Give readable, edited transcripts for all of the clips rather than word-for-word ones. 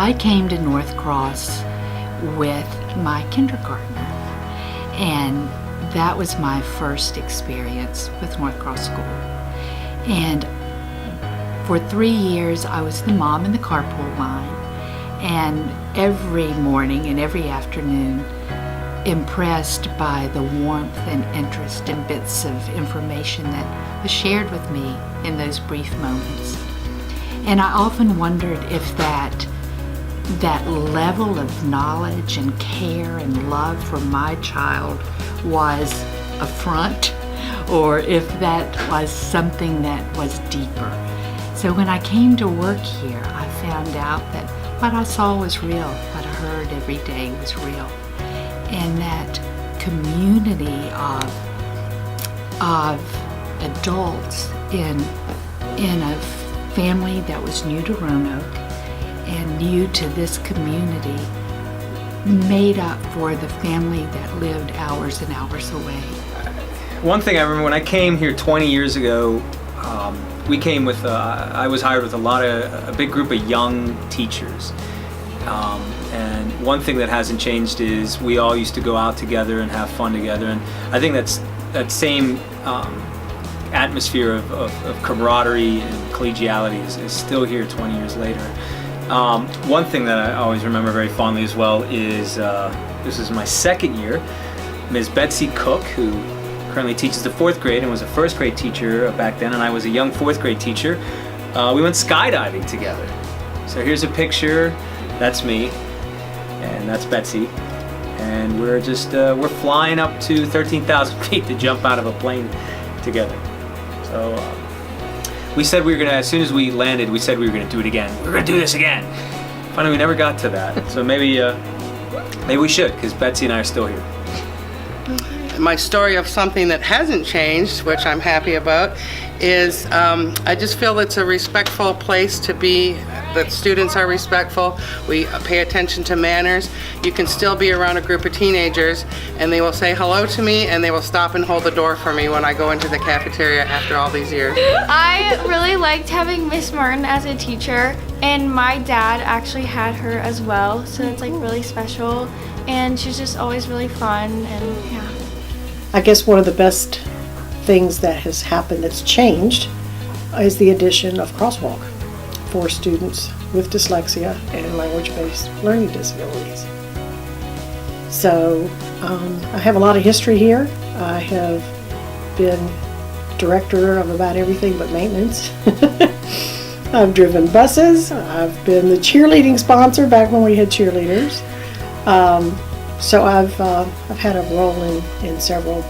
I came to North Cross with my kindergartner, and that was my first experience with North Cross School. And for 3 years, I was the mom in the carpool line, and every morning and every afternoon, impressed by the warmth and interest and bits of information that was shared with me in those brief moments. And I often wondered if that level of knowledge and care and love for my child was a front, or if that was something that was deeper. So when I came to work here, I found out that what I saw was real, what I heard every day was real. And that community of adults in a family that was new to Roanoke and new to this community made up for the family that lived hours and hours away. One thing I remember when I came here 20 years ago, we came with, I was hired with a big group of young teachers. And one thing that hasn't changed is we all used to go out together and have fun together. And I think that same atmosphere of camaraderie and collegiality is still here 20 years later. One thing that I always remember very fondly as well is, this is my second year, Ms. Betsy Cook, who currently teaches the 4th grade and was a 1st grade teacher back then, and I was a young 4th grade teacher. We went skydiving together. So here's a picture, that's me, and that's Betsy. And we're just, we're flying up to 13,000 feet to jump out of a plane together. So we said we were gonna, as soon as we landed, we said we were gonna do it again. We're gonna do this again. Finally, we never got to that. So maybe we should, because Betsy and I are still here. My story of something that hasn't changed, which I'm happy about, is I just feel it's a respectful place to be, that students are respectful. We pay attention to manners. You can still be around a group of teenagers and they will say hello to me and they will stop and hold the door for me when I go into the cafeteria after all these years. I really liked having Miss Martin as a teacher, and my dad actually had her as well, so it's like really special, and she's just always really fun, and yeah. I guess one of the best things that has happened that's changed is the addition of Crosswalk for students with dyslexia and language-based learning disabilities. So I have a lot of history here. I have been director of about everything but maintenance. I've driven buses. I've been the cheerleading sponsor back when we had cheerleaders. So I've had a role in several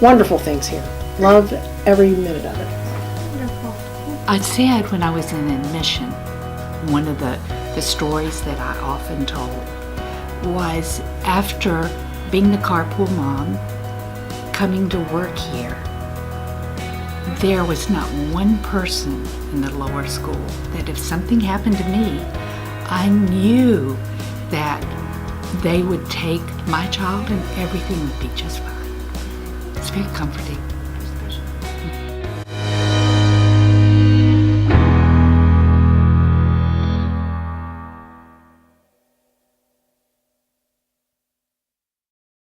wonderful things here. Loved every minute of it. I said when I was in admission, one of the stories that I often told was after being the carpool mom, coming to work here, there was not one person in the lower school that if something happened to me, I knew that they would take my child and everything would be just fine. It's very comforting.